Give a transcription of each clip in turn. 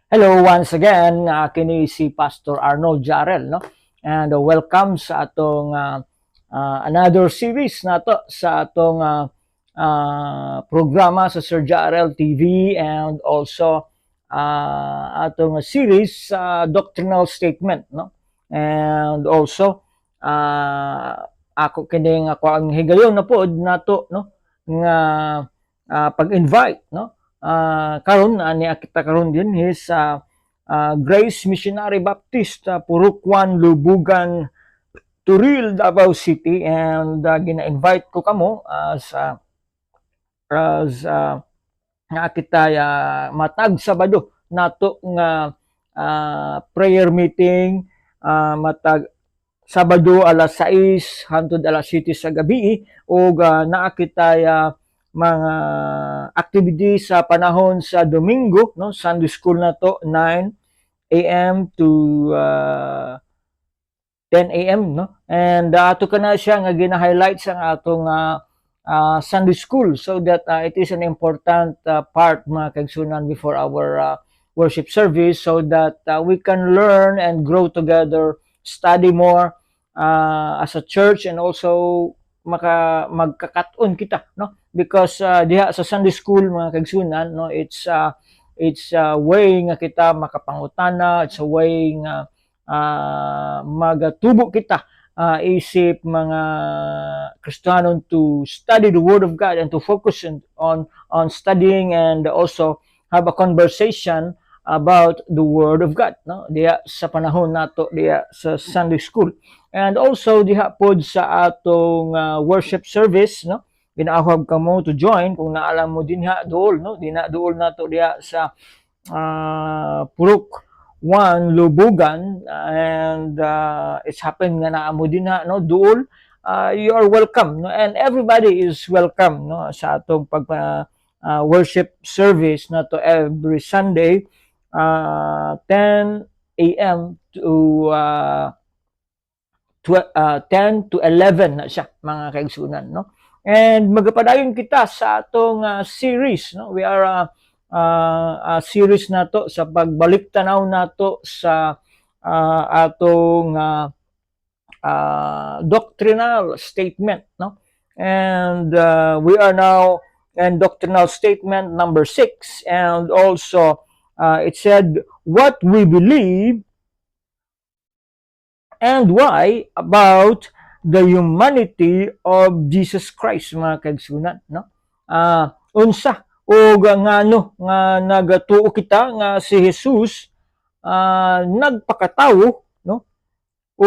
Hello once again, kini si Pastor Arnold Jarrell, no? And welcome sa atong another series nato sa atong programa sa Sir Jarrell TV, and also atong series sa doctrinal statement, no? And also ako kini ako ang higayon na pod nato, no, nga pag-invite, no, karon ani kita karon din is Grace Missionary Baptist, Purukwan, Lubugan, Turil, Davao City, and gina-invite ko kamo as nga kita matag Sabado nato nga prayer meeting, matag Sabado alas 6 hangtod alas 7 sa gabi, o naa kita mga activity sa panahon sa Domingo, no, Sunday school na to 9 a.m. to 10 a.m., no, and ato ka na siya nga gina-highlight sa atong Sunday school, so that it is an important part, mga kaigsunan, before our worship service, so that we can learn and grow together, study more as a church, and also magkakaton kita, no, because diha sa Sunday school, mga kaigsunan, no, it's a way nga kita makapangutana, it's a way nga magtubo kita isip mga Kristiyanon to study the Word of God and to focus on studying, and also have a conversation about the Word of God, no, diya sa panahon nato diya sa Sunday school. And also diha pod sa atong worship service, no, ginaahwag ka mo to join kung naalam mo dinha duol, no, duol nato diya sa Purok 1, Lubugan, and it's happened nga naamo din ha, no, duol. You are welcome, no, and everybody is welcome, no, sa atong pag worship service na to every Sunday, 10 a.m. to 10 to 11 na siya, mga kaigsunan, no. And magapadayon kita sa atong series, no. We are series nato sa pagbalik tanaw nato sa atong doctrinal statement, no, and we are now in doctrinal statement number 6, and also it said what we believe and why about the humanity of Jesus Christ, mga kaigsunan, no. Unsa o ngano nga nagatuo kita nga si Jesus nagpakatawo, no, o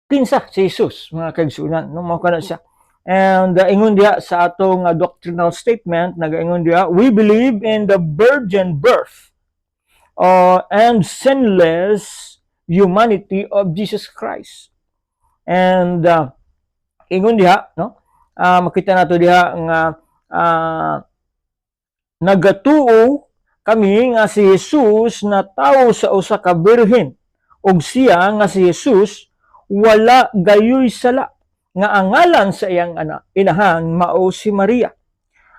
kinsa si Jesus, mga kaigsunan, no, mao kana siya. And ingon diha sa atong doctrinal statement, nagaingon diha, we believe in the virgin birth and sinless humanity of Jesus Christ. And ingon diha, no, makita nato diha nga nagatuo kami nga si Jesus na tawo sa usa ka birhen, ug siya nga si Jesus wala gayoy sala, nga ang ngalan sa iyang inahan mao si Maria.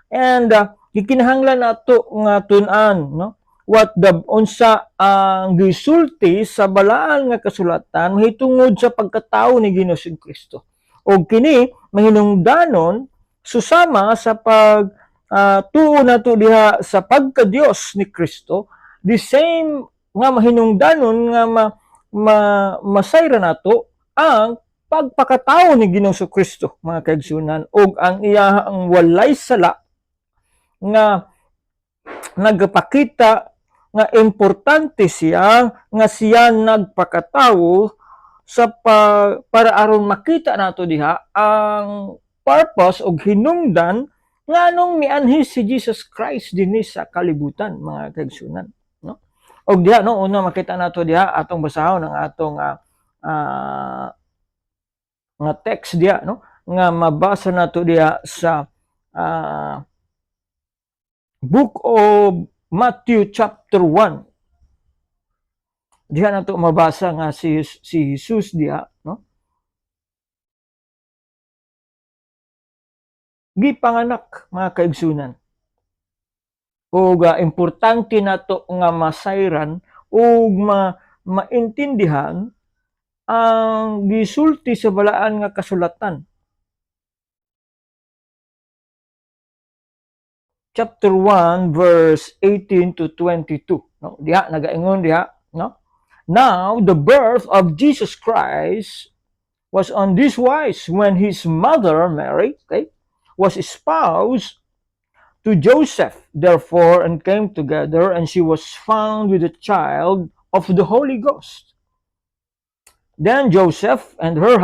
And gikinahanglan nato nga tun-an, no, what the unsa ang gisulti sa balaan nga kasulatan mahitungod sa pagkatawo ni Ginoong Kristo, ug kini mahinungdanon susama sa pag tuo nato diha sa pagka-Dios ni Kristo, the same nga mahinungdanon nga masayra nato ang pagpakatao ni Ginoong Kristo, mga kaigsunan, ug ang iyang walay sala nga nagpakita nga importante siya nga siya nagpakatawo sa para aron makita nato diha ang purpose og hinungdan nganong mianhi si Jesus Christ dinhi sa kalibutan, mga kaigsunan, no. Og diha, no, una makita nato diha atong basahon ang atong nga text diha, no, nga mabasa nato diha sa Book of Matthew chapter 1. Diha nato mabasa nga si Jesus diha, no, gipanganak, mga kaigsunan, ug importante nato nga masayran ug maintindihan ang gisulti sa balaan nga kasulatan. Chapter 1 verse 18 to 22. No? Diha nagaingon diha, no? Now the birth of Jesus Christ was on this wise: when his mother Mary, okay, was espoused to Joseph, therefore, and came together, and she was found with the child of the Holy Ghost. Then Joseph, her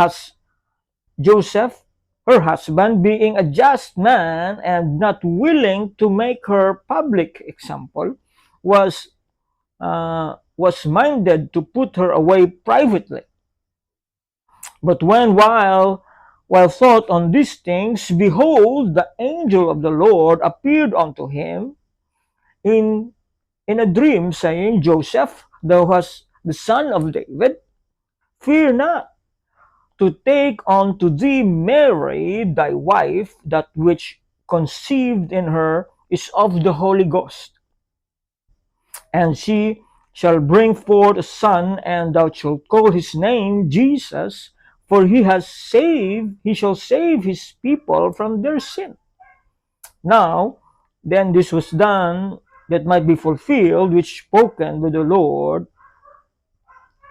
husband, being a just man and not willing to make her public example, was minded to put her away privately. But while thought on these things, behold, the angel of the Lord appeared unto him in a dream, saying, Joseph, thou hast the son of David, fear not to take unto thee Mary thy wife, that which conceived in her is of the Holy Ghost. And she shall bring forth a son, and thou shalt call his name Jesus, for he shall save his people from their sin. Now, then this was done that might be fulfilled, which spoken by the Lord,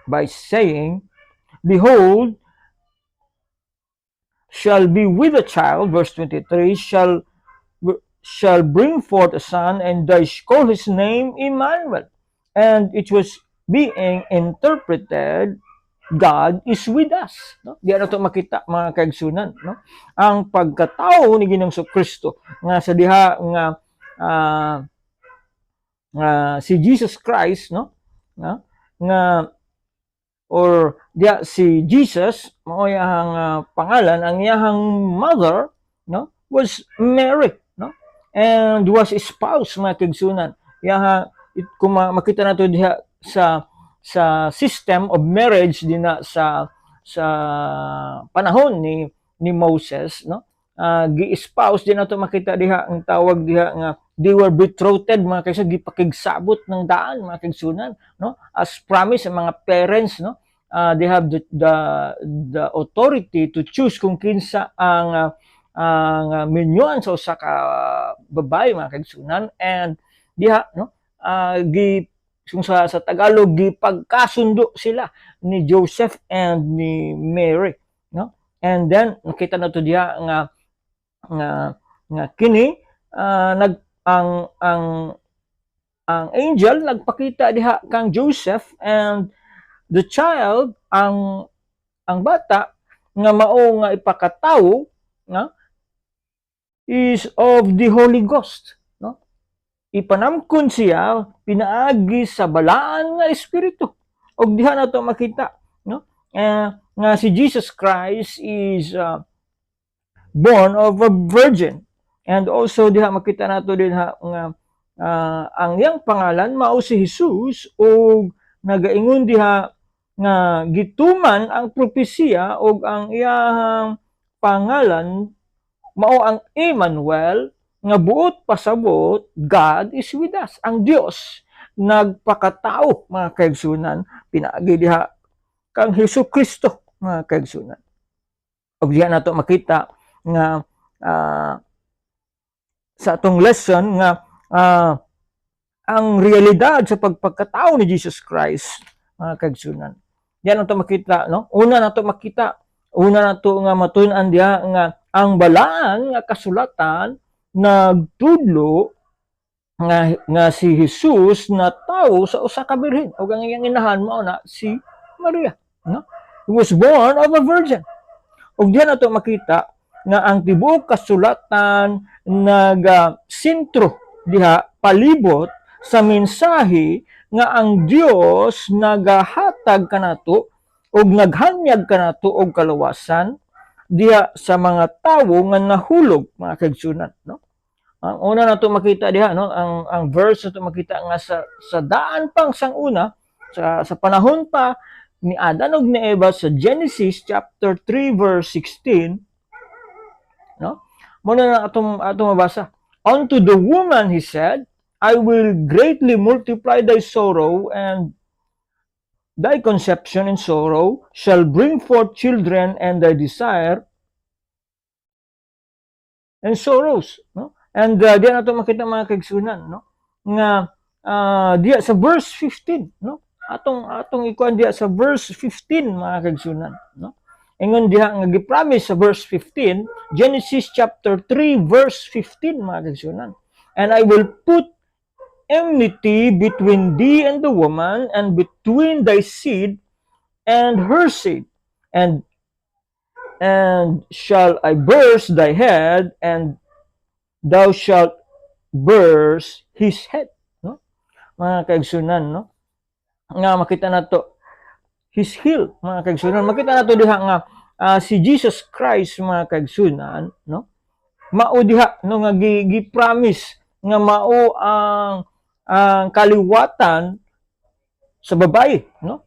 by saying, Behold, shall be with a child, verse 23, shall bring forth a son, and thou shalt call his name Emmanuel. And it was being interpreted, God is with us. No? Diyan na ito makita, mga kaigsunan. No? Ang pagkatao ni Ginoong Kristo nga sa diha nga si Jesus Christ, no? Nga or diya si Jesus, mao yang pangalan, ang iyang mother, no, was Mary, no, and was espoused, mga kaigsunan. Kung makita nato diha sa system of marriage din sa panahon ni Moses, no, gi-espouse din nato makita diha ang tawag diha nga they were betrothed, mga kaigsunan, gipakigsabot ng daan, mga kaigsunan, no, as promise sa mga parents, no. They have the authority to choose kung kinsa ang minyuan sa usa ka babae, mga kaigsunan, and diha, no, kung sa Tagalog, gipagkasundo sila ni Joseph and ni Mary, no, and then nakita na to diha nga kini ang angel nagpakita diha kang Joseph, and the child, ang bata nga mao nga ipakatawo, nga is of the Holy Ghost, no? Ipanamkon siya pinaagi sa balaan nga espiritu. Og diha na to makita, no? Nga si Jesus Christ is born of a virgin. And also diha makita nato din nga ang iyang pangalan mao si Jesus, ug nagaingon diha nga gituman ang propesiya, og ang iyang pangalan mao ang Emmanuel, nga buot pasabot God is with us. Ang Dios nagpakatao, mga kaigsunan, pinaagi diha kang Hesukristo, mga kaigsunan. Og diha nato makita nga sa atong lesson nga ang realidad sa pagpagkatao ni Jesus Christ, mga kaigsunan. Diyan nato makita, no? Una nato nga matun-an diha nga ang balaan nga kasulatan nagtudlo nga si Jesus na tawo sa usa ka birhen, ug ang iyang inahan mao na si Maria, no? He was born of a virgin. Ug diyan nato makita nga ang tibuok kasulatan nagsentro diha palibot sa mensahe nga ang Dios nagahatag kanato og naghanyag kanato og kaluwasan diha sa mga tawo nga nahulog, mga kaigsunan, no? Ang una nato makita diha, no, ang verse nato makita nga sa daan pang sang una, sa panahon pa ni Adan ug ni Eva, sa Genesis chapter 3 verse 16, no? Muna na atong mabasa. Unto the woman he said, I will greatly multiply thy sorrow, and thy conception in sorrow shall bring forth children, and thy desire and sorrows, no? And diyan nato makita mga kaigsunan, no? Nga diya sa verse 15, no? Atong ikuan diya sa verse 15 mga kaigsunan, no? Ingon diha nga gipromise sa verse 15, Genesis chapter 3 verse 15 mga kaigsunan. And I will put enmity between thee and the woman, and between thy seed and her seed, and shall I burst thy head, and thou shalt burst his head, no? Mga kaigsunan, no? Nga makita nato his heel, mga kaigsunan. Makita nato diha nga si Jesus Christ, mga kaigsunan, no? Mao diha no nga gi-promise nga mao ang kaliwatan sa babae, no?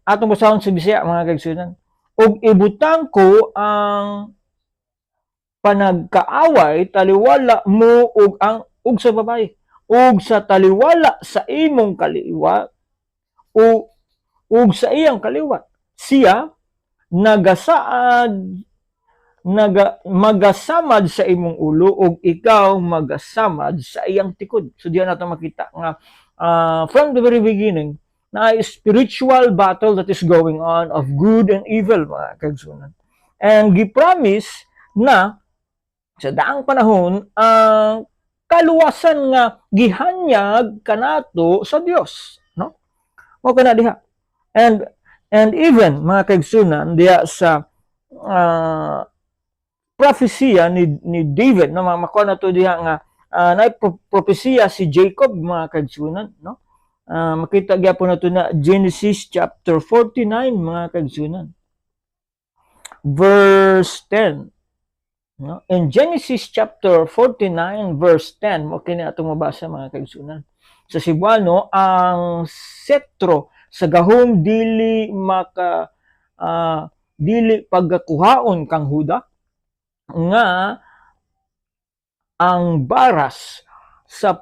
Atong basahon sa Bisaya, mga kaigsunan. Og ibutang ko ang panagkaaway taliwala mo ug sa babae, ug sa taliwala sa imong kaliwa ug sa iyang kaliwat siya magasamad sa imong ulo, ug ikaw magasamad sa iyang tikod. So diyan nato makita nga from the very beginning na spiritual battle that is going on of good and evil, mga kaigsunan. And gipromise na sa daang panahon ang kaluwasan nga gihanyag kanato sa Dios, no? Mao kana diha. And even mga kaigsunan diha sa prophesia ni David, no? Makuha na to diha nga na propesya si Jacob, mga kaigsunan, no? Makita gyapon nato na Genesis chapter 49, mga kaigsunan, verse 10, no? In Genesis chapter 49 verse 10, mo kini atong mabasa, mga kaigsunan. Sa Cebuano, ang setro sa gahom dili pagkakuhaon kang Huda, nga ang baras sa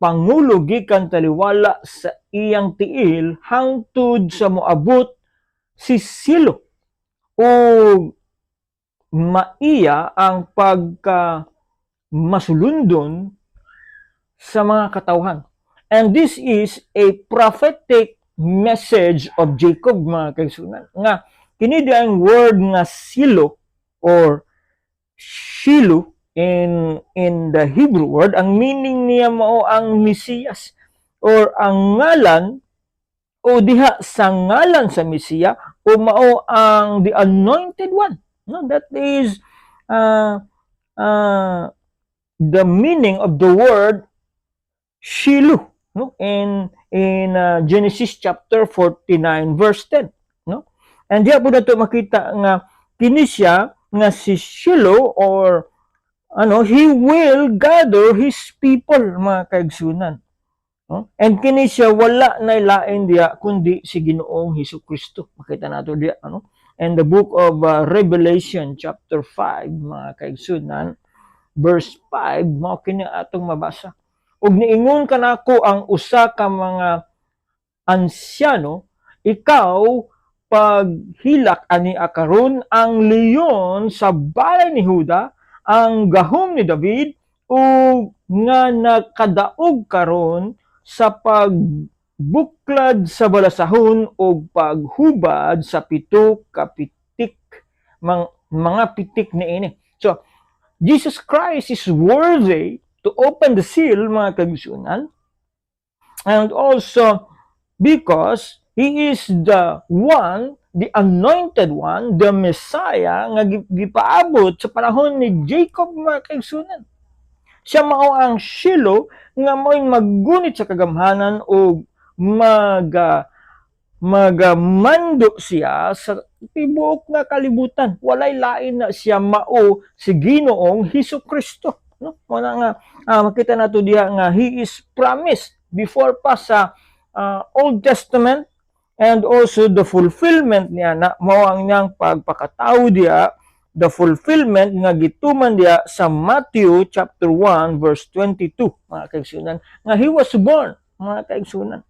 pangulo gikan taliwala sa iyang tiil hangtod sa moabot si Silo, o maiya ang masulundon sa mga katawhan. And this is a prophetic message of Jacob, mga kaigsunan, nga kini ang word nga Silo or Shiloh in the Hebrew word, ang meaning niya mao ang Mesiyas, or ang ngalan o diha sa ngalan sa Mesiya, o mao ang the anointed one, no? That is the meaning of the word Shiloh, no? In Genesis chapter 49 verse 10, no? And diha po nato makita nga kini siya nga si Shiloh, or he will gather his people, mga kaigsunan, no? And kini siya wala na lain diya kundi si Ginoong Hesukristo. Makita nato diya, and the book of Revelation chapter 5, mga kaigsunan, verse 5, mao kini atong mabasa. Ug niingon kanako ang usa ka mga ansyano, ikaw paghilak ani akaron ang leon sa balay ni Huda, ang gahom ni David, ug nga nakadaog karon sa pagbuklad sa balasahon ug paghubad sa pito ka pitik, mga pitik niini. So Jesus Christ is worthy to open the seal, mga kaigsunan, and also because He is the one, the anointed one, the Messiah, nga gipaabot sa panahon ni Jacob, mga kaigsunan. Siya mao ang Shiloh nga mo'y maggunit sa kagamhanan o magamando siya sa tibuok nga kalibutan. Walay lain na siya mao si Ginoong Hesukristo, no? Muna nga makita nato diha nga He is promised before pa sa Old Testament, and also the fulfillment niya na mao ang niyang pagpakatao diha the fulfillment nga gituman diya sa Matthew chapter 1 verse 22, mga kaigsunan, nga he was born, mga kaigsunan.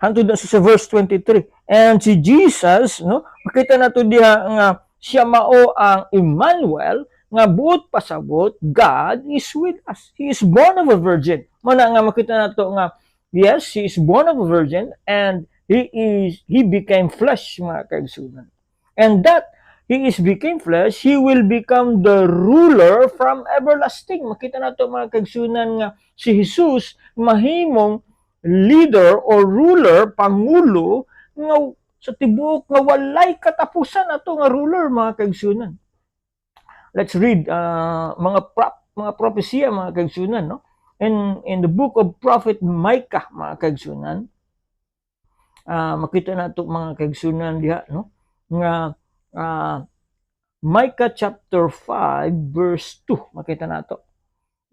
Hantod na sa verse 23. And si Jesus, no, makita nato diha nga siya mao ang Emmanuel, nga buot pasabot, God is with us. He is born of a virgin. Muna nga makita nato nga, yes, he is born of a virgin, and he became flesh, mga kaigsunan. And that he is became flesh, he will become the ruler from everlasting. Makita nato, mga kaigsunan, nga si Jesus mahimong leader or ruler, pangulo, nga sa tibuok nga walay katapusan ato nga ruler, mga kaigsunan. Let's read mga propesya, mga kaigsunan, no? In the book of prophet Micah, mga kaigsunan, makita nato, mga kaigsunan diha, no, nga Micah chapter 5 verse 2, makita nato,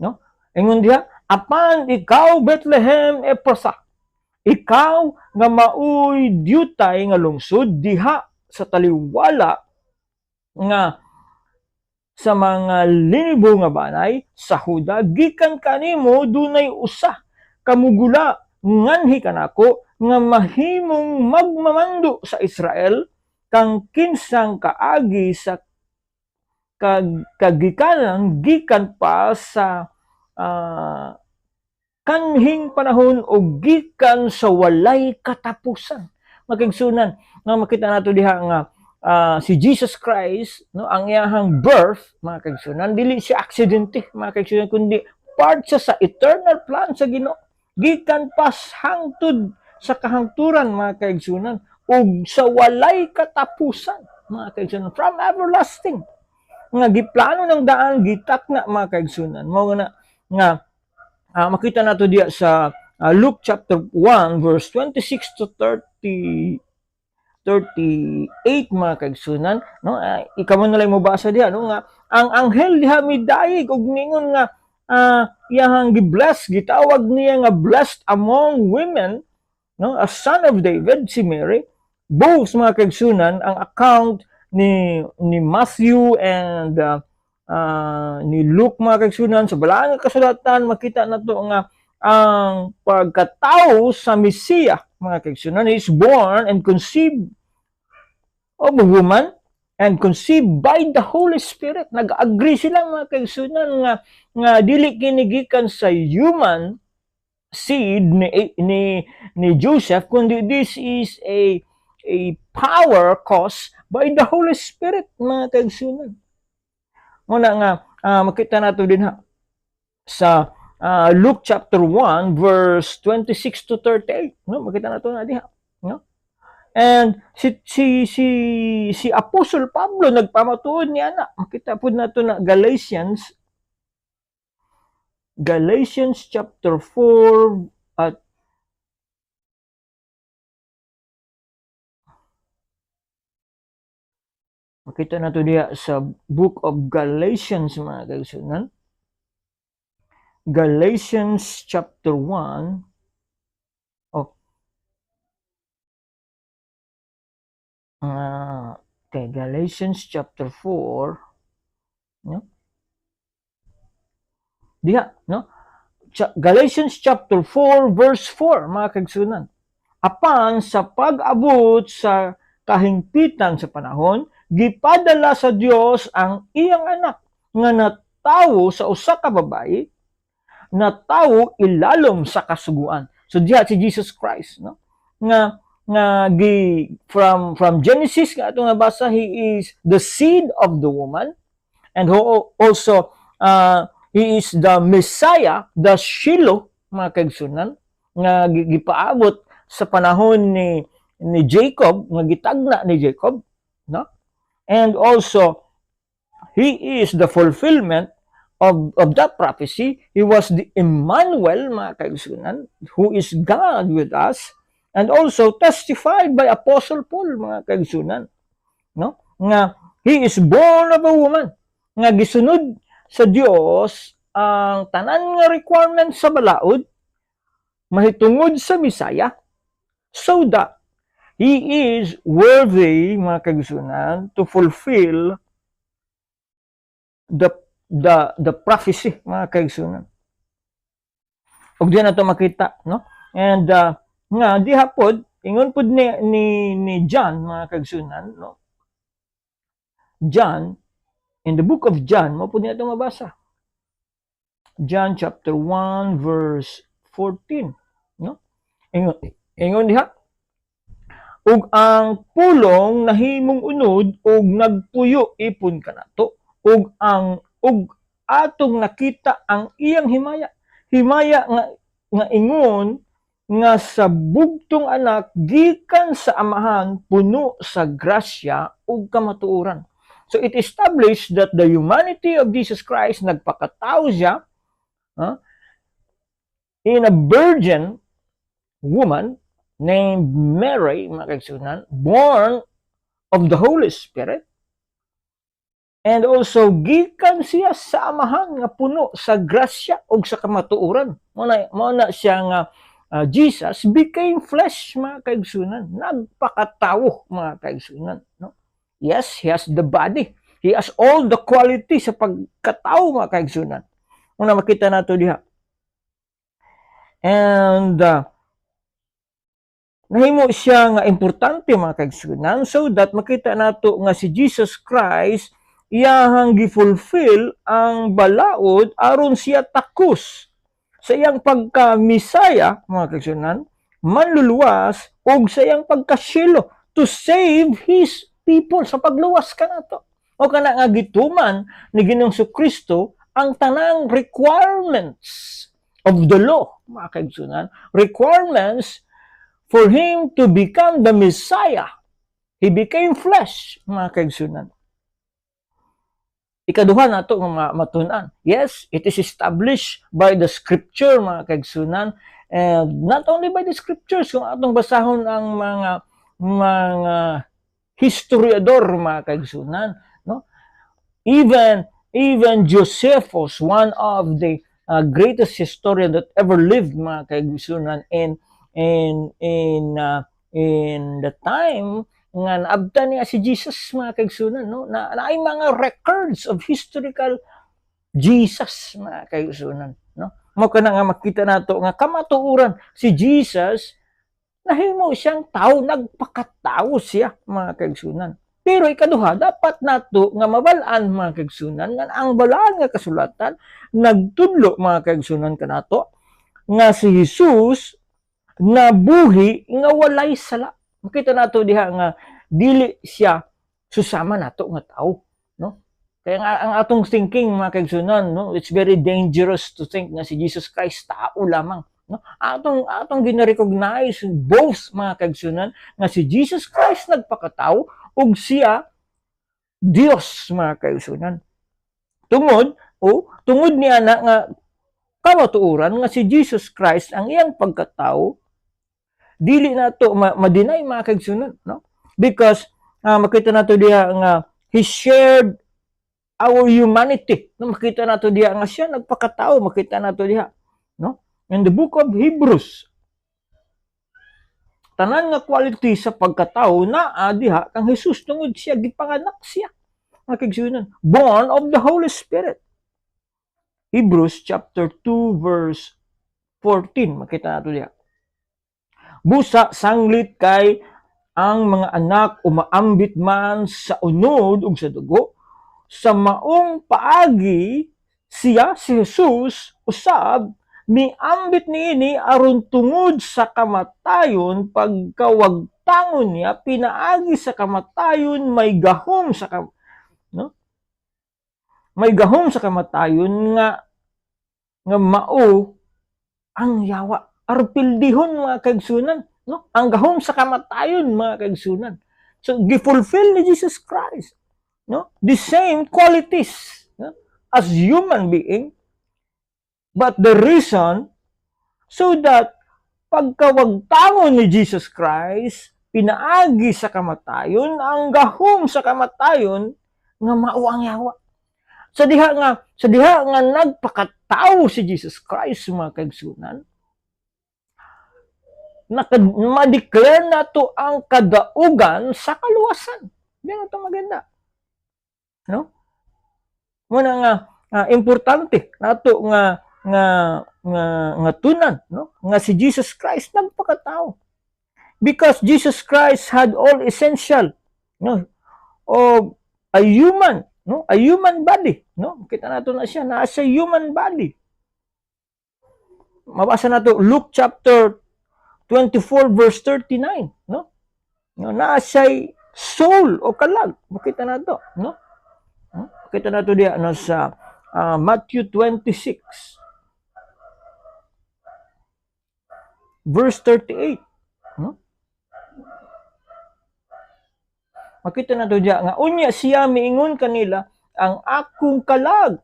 no? Ingon diha, apan ikaw Bethlehem Ephrathah, ikaw nga maoy diyutay nga lungsod diha sa taliwala nga sa mga linibo nga banay sa Huda, gikan kanimo dunay usa kamugula nganhi kanako nga mahimong magmamando sa Israel, kang kinsang kaagi sa kagikanan gikan pa sa kanhing panahon o gikan sa walay katapusan. Makigsunan nga makita nato diha nga si Jesus Christ, no, ang iyahang birth, mga kaigsunan, dili siya aksidente, mga kaigsunan, kundi part siya sa eternal plan sa Ginoo, gikan pas hangtod sa kahangturan, mga kaigsunan, ug sa walay katapusan, mga kaigsunan, from everlasting. Nga giplano ng daan, gitakna, mga kaigsunan. Mao nga makita nato diya sa Luke chapter 1 verse 26 to 38, mga kaigsunan, no? Ikaw mo na lang mo basa diha, no, nga ang anghel diha midayeg og ningon nga iyahang gibless, gitawag niya nga blessed among women, no, a son of David, si Mary. Both, mga kaigsunan, ang account ni Matthew and ni Luke, mga kaigsunan, sa balaang kasulatan, makita nato nga ang pagkatao sa Mesiya, mga kaigsunan, is born and conceived of a woman and conceived by the Holy Spirit. Nag-agree sila, mga kaigsunan, nga dili kinigikan sa human seed ni Joseph, kundi this is a power caused by the Holy Spirit, mga kaigsunan. Muna nga makita nato din ha sa Luke chapter 1 verse 26 to 38, no, makita nato na diha, no? And si Apostol Pablo nagpamatuod niya na, makita pud nato na Galatians chapter 4 at makita nato diha sa book of Galatians, mga kaigsunan. Galatians chapter 1. Okay, Galatians chapter 4. No? Diha, no? Galatians chapter 4 verse 4, mga kaigsunan. Apan sa pag-abot sa kahingpitan sa panahon, gipadala sa Dios ang iyang anak nga natawo sa usa ka babayi, natawo ilalom sa kasuguan. So diha si Jesus Christ, no, nga from Genesis nga ato nga basa, he is the seed of the woman, and also he is the Messiah, the Shiloh, mga kaigsunan, nga gipaabot sa panahon ni Jacob, nga gitagna ni Jacob, no? And also he is the fulfillment of that prophecy. He was the Emmanuel, mga kaigsunan, who is God with us, and also testified by Apostle Paul, mga kaigsunan, no, nga he is born of a woman, nga gisunod sa Dios ang tanan nga requirement sa balaod mahitungod sa Misaya, so that He is worthy, mga kaigsunan, to fulfill the prophecy, mga kaigsunan. Og di na to makita, no? And nga diha pod ingon pod ni John, mga kaigsunan, no? John, in the book of John, mo pod niya ito mabasa. John chapter 1 verse 14, no? Ingon diha, ug ang pulong nahimong unod ug nagpuyo ipon kanato, ug atong nakita ang iyang himaya nga ingon nga sa bugtong anak gikan sa amahan puno sa grasya ug kamatuoran. So it established that the humanity of Jesus Christ, nagpakatao siya in a virgin woman named Mary, mga kaigsunan, born of the Holy Spirit, and also gikan siya sa amahan nga puno sa grasya ug sa kamatuoran. Mao na siya nga Jesus became flesh, mga kaigsunan, nagpakatawo, mga kaigsunan, no? Yes, he has the body, he has all the quality sa pagkatawo, mga kaigsunan. Una makita nato diha. And nahimo siya nga importante, mga kaigsunan, so that makita nato nga si Jesus Christ iyahang gifulfill ang balaod aron siya takos sa iyang pagka-Misaya, mga kaigsunan, manluluwas, og sa iyang pagkasyelo to save his people, sa pagluwas kanato. O kana nga gituman ni Ginoong Kristo ang tanang requirements of the law, mga kaigsunan, requirements for him to become the Messiah. He became flesh, mga kaigsunan. Ikaduha nato nga matun-an. Yes, it is established by the scripture, mga kaigsunan, and not only by the scriptures, kung atong basahon ang mga historiador, mga kaigsunan, no? Even Josephus, one of the greatest historian that ever lived, mga kaigsunan, in the time nga naabtan niya si Jesus, mga kaigsunan, no? Na ay mga records of historical Jesus, mga kaigsunan, no? Mao kana nga makita nato nga kamatuoran si Jesus, nahimo siyang tao, nagpakatao siya, mga kaigsunan. Pero ikaduha, dapat nato nga mabal-an, mga kaigsunan, nga ang balaan nga kasulatan nagtudlo, mga kaigsunan, kanato nga si Jesus nabuhi nga walay sala. Makita nato diha nga dili siya susama nato nga tao, no? Kaya nga ang atong thinking, mga kaigsunan, no, it's very dangerous to think nga si Jesus Christ tao lamang, no? Atong gina-recognize both, mga kaigsunan, nga si Jesus Christ nagpakatao ug siya Dios, mga kaigsunan. Tungod niya na nga kamatuoran nga si Jesus Christ ang iyang pagkatao, dili nato ma-deny, mga kaigsunan, no? Because makita nato diha nga he shared our humanity, no? Makita nato diha nga siya nagpakatao, makita nato diha, no? In the book of Hebrews, tanan nga quality sa pagkatao naa diha kang Jesus, tungod siya gipanganak siya, mga kaigsunan, born of the Holy Spirit. Hebrews chapter 2 verse 14, makita nato diha. Busa sanglit kay ang mga anak umaambit man sa unod ug sa dugo, sa maong paagi siya si Jesus usab miambit niini aron tungod sa kamatayon, pagkawagtangon niya pinaagi sa kamatayon, may gahom sa may gahom sa kamatayon nga mao ang yawa. Arpildihon, mga kaigsunan, no? Ang gahom sa kamatayon, mga kaigsunan. So gifulfill ni Jesus Christ, no, the same qualities, no, as human being, but the reason so that pagkawagtangon ni Jesus Christ pinaagi sa kamatayon, ang gahom sa kamatayon nga mao ang yawa. Sa diha nga nagpakatao si Jesus Christ, mga kaigsunan, ma-declare na to ang kadaugan sa kaluwasan. Yan ito maganda. No? Muna nga importante nato nga tunan, no? Nga si Jesus Christ nagpakatao. Because Jesus Christ had all essential, no, of a human, no, a human body, no. Kita nato na siya na sa human body. Mabasa nato Luke chapter 24 verse 39, no. No, na siya soul o kalag. Makita nato, no. Makita nato diya no sa Matthew 26 verse 38, no. Makita na to diya nga unya siya miingon kanila ang akong kalag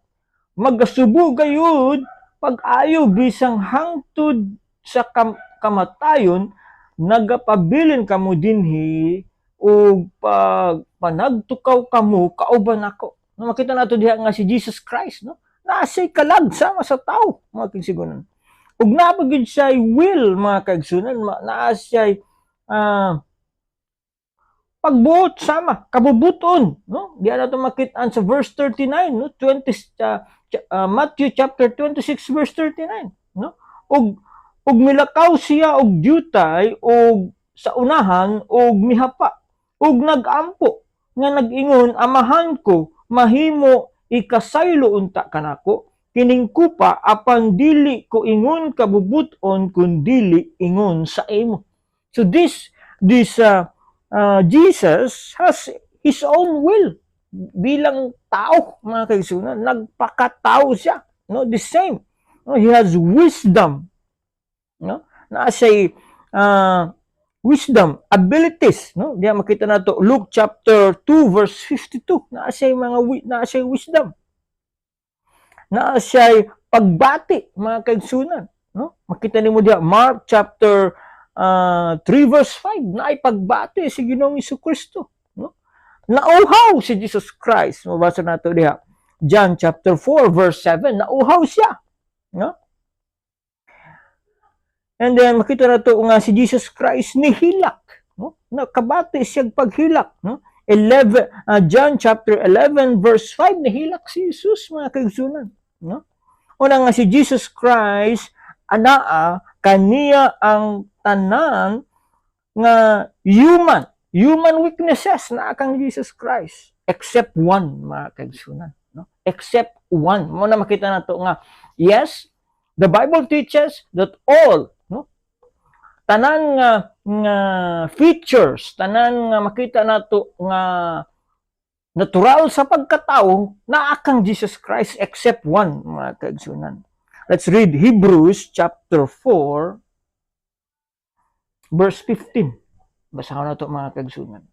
magasubo gayud pag-ayo bisang hangtod sa kamatayon nagapabilin kamo dinhi o panagtukaw kamo kauban ako. No, makita nato diha nga si Jesus Christ, no? Naasay kalag sama sa tao, mga kaigsunan. Ug napagid siya will, mga kaigsunan, naasay pagbuot sama kabubuton, no, diya nato makit-an sa verse 39, no, Matthew chapter 26 verse 39, no, ug milakaw siya og diutay og sa unahan og mihapa ug nagampo nga nag-ingon amahan ko mahimo ikasaylo unta kanako kining kupa apan dili ko ingon kabubuton kun dili ingon sa imo. So this Jesus has his own will bilang tao, mga kaigsunan. Nagpakatao siya, no, the same, no? He has wisdom, no, na siya wisdom, abilities, no. Diya makita nato Luke chapter 2 verse 52, na siya wisdom, na siya pagbati, mga kaigsunan, no. Makita nimo diya Mark chapter 3 verse 5 na ay pagbati si Ginoong Jesucristo, no? Nauhaw si Jesus Christ. Mabasa nato diha John chapter 4 verse 7, nauhaw siya, no? And then makita nato nga si Jesus Christ nihilak, no? Nakabati siya paghilak, no? John chapter 11 verse 5 nihilak si Jesus, mga kaigsunan, no? Una nga si Jesus Christ anaa kaniya ang tanan nga human weaknesses na akang Jesus Christ except one, mga kaigsunan, no, except one. Mo na makita nato nga yes, the Bible teaches that all, no, tanan nga features, tanan nga makita nato nga natural sa pagkatao na akang Jesus Christ except one, mga kaigsunan. Let's read Hebrews chapter 4 verse 15. Basahan na ito, mga kaigsunan.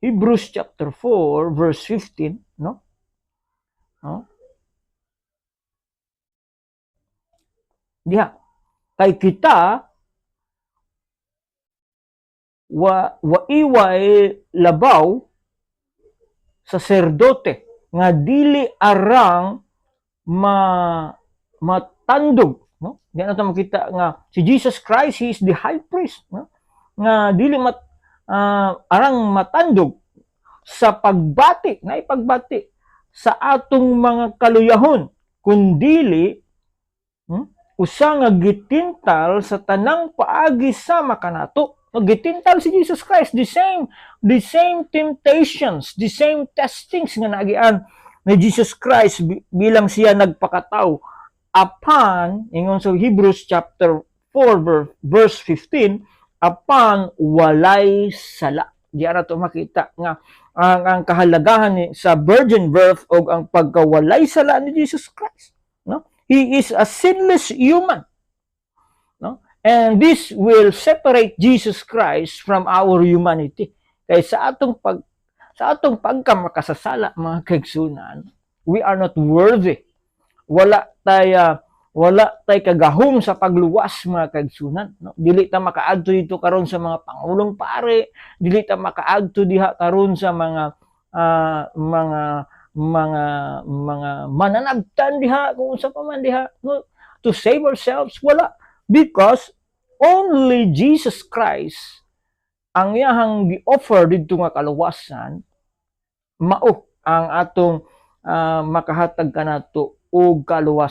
Hebrews chapter 4 verse 15, no? Diha, kay kita iway labaw saserdote nga dili arang matandog, no? Diyan nato makita nga si Jesus Christ, he is the high priest, no? Nga dili arang matandog sa pagbati, na ipagbati sa atong mga kaluyahon, kundili usa nga gitintal sa tanang paagi sa makanato. Gitintal si Jesus Christ, the same temptations, the same testings nga nagian ni Jesus Christ bilang siya nagpakatao upon, ingon sa Hebrews chapter 4 verse 15, upon walay sala. Diyan na ito makita nga ang kahalagahan sa virgin birth o ang pagkawalay sala ni Jesus Christ, no? He is a sinless human, no? And this will separate Jesus Christ from our humanity. Kaya sa atong pagkamakasasala, mga kaigsunan, we are not worthy. Wala tay kagahom sa pagluwas, mga kaigsunan, no? Dili ta makaadto dito karon sa mga pangulong pare, dili ta makaadto diha karon sa mga mananabtan diha kung sa paman diha, no? To save ourselves, wala, because only Jesus Christ ang iyahang gi-offer didto nga kaluwasan, mao ang atong makahatag kanato og kaluwasan